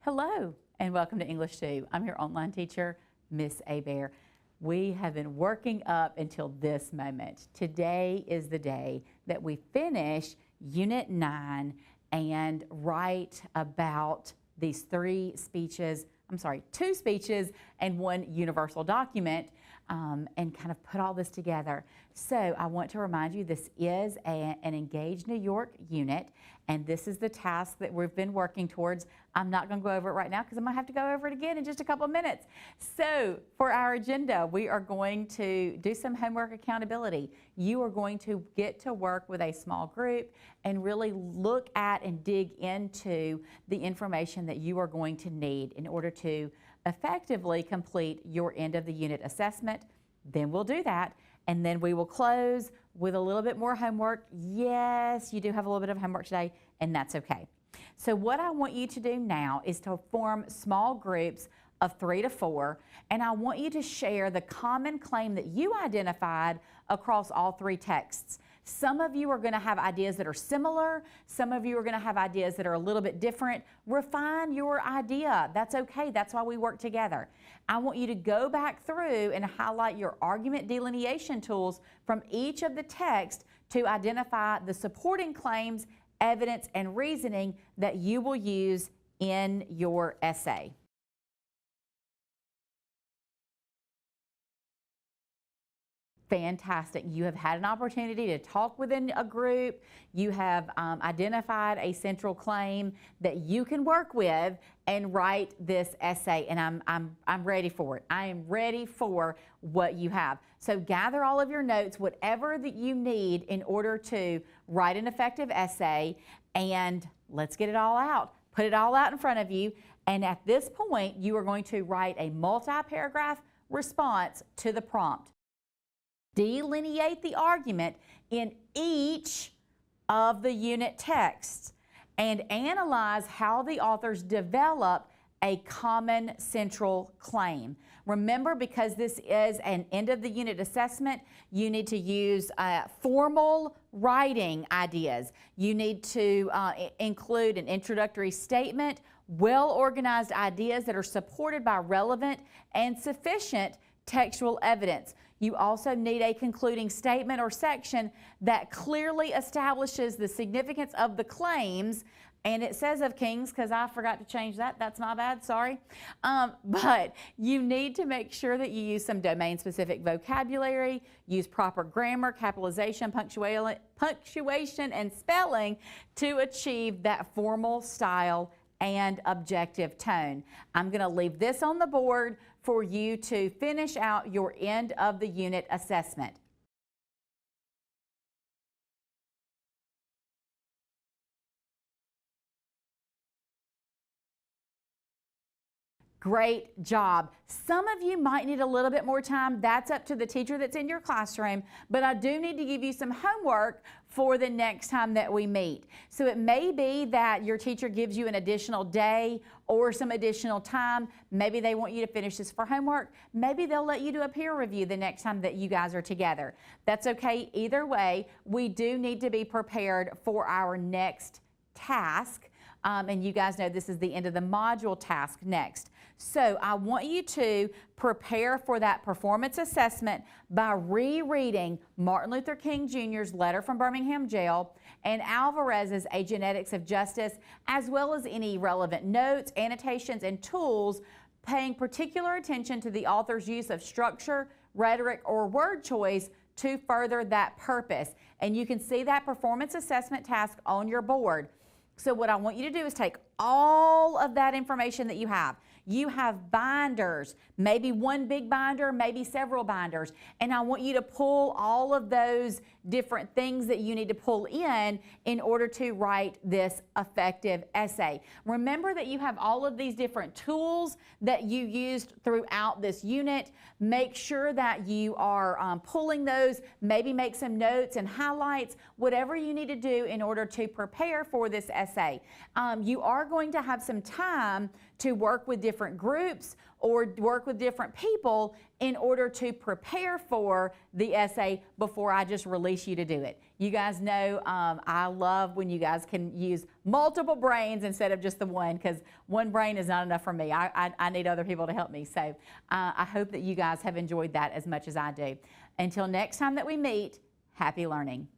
Hello and welcome to English 2. I'm your online teacher, Miss Bear. We have been working up until this moment. Today is the day that we finish Unit 9 and write about these two speeches and one universal document and kind of put all this together. So I want to remind you this is an Engage New York unit, and this is the task that we've been working towards. I'm not going to go over it right now because I'm going to have to go over it again in just a couple of minutes. So for our agenda, we are going to do some homework accountability. You are going to get to work with a small group and really look at and dig into the information that you are going to need in order to effectively complete your end of the unit assessment. Then we'll do that, and then we will close with a little bit more homework. Yes, you do have a little bit of homework today, and that's okay. So what I want you to do now is to form small groups of 3 to 4, and I want you to share the common claim that you identified across all 3 texts. Some of you are going to have ideas that are similar. Some of you are going to have ideas that are a little bit different. Refine your idea. That's okay. That's why we work together. I want you to go back through and highlight your argument delineation tools from each of the texts to identify the supporting claims, evidence, and reasoning that you will use in your essay. Fantastic. You have had an opportunity to talk within a group. You have identified a central claim that you can work with and write this essay, and I'm ready for it. I am ready for what you have. So gather all of your notes, whatever that you need in order to write an effective essay, and let's get it all out. Put it all out in front of you, and at this point, you are going to write a multi-paragraph response to the prompt. Delineate the argument in each of the unit texts and analyze how the authors develop a common central claim. Remember, because this is an end of the unit assessment, you need to use formal writing ideas. You need to include an introductory statement, well-organized ideas that are supported by relevant and sufficient textual evidence. You also need a concluding statement or section that clearly establishes the significance of the claims, and it says of Kings because I forgot to change that. That's my bad, sorry. But you need to make sure that you use some domain-specific vocabulary, use proper grammar, capitalization, punctuation, and spelling to achieve that formal style and objective tone. I'm going to leave this on the board for you to finish out your end of the unit assessment. Great job. Some of you might need a little bit more time. That's up to the teacher that's in your classroom, but I do need to give you some homework for the next time that we meet. So it may be that your teacher gives you an additional day or some additional time. Maybe they want you to finish this for homework. Maybe they'll let you do a peer review the next time that you guys are together. That's okay. Either way, we do need to be prepared for our next task. And you guys know this is the end of the module task next. So I want you to prepare for that performance assessment by rereading Martin Luther King Jr.'s letter from Birmingham jail and Alvarez's A Genetics of Justice, as well as any relevant notes, annotations, and tools, paying particular attention to the author's use of structure, rhetoric, or word choice to further that purpose. And you can see that performance assessment task on your board. So what I want you to do is take all of that information that you have. You have binders, maybe one big binder, maybe several binders, and I want you to pull all of those different things that you need to pull in order to write this effective essay. Remember that you have all of these different tools that you used throughout this unit. Make sure that you are pulling those, maybe make some notes and highlights, whatever you need to do in order to prepare for this essay. You are going to have some time to work with different groups or work with different people in order to prepare for the essay before I just release you to do it. You guys know I love when you guys can use multiple brains instead of just the one, because one brain is not enough for me. I need other people to help me. So I hope that you guys have enjoyed that as much as I do. Until next time that we meet, happy learning.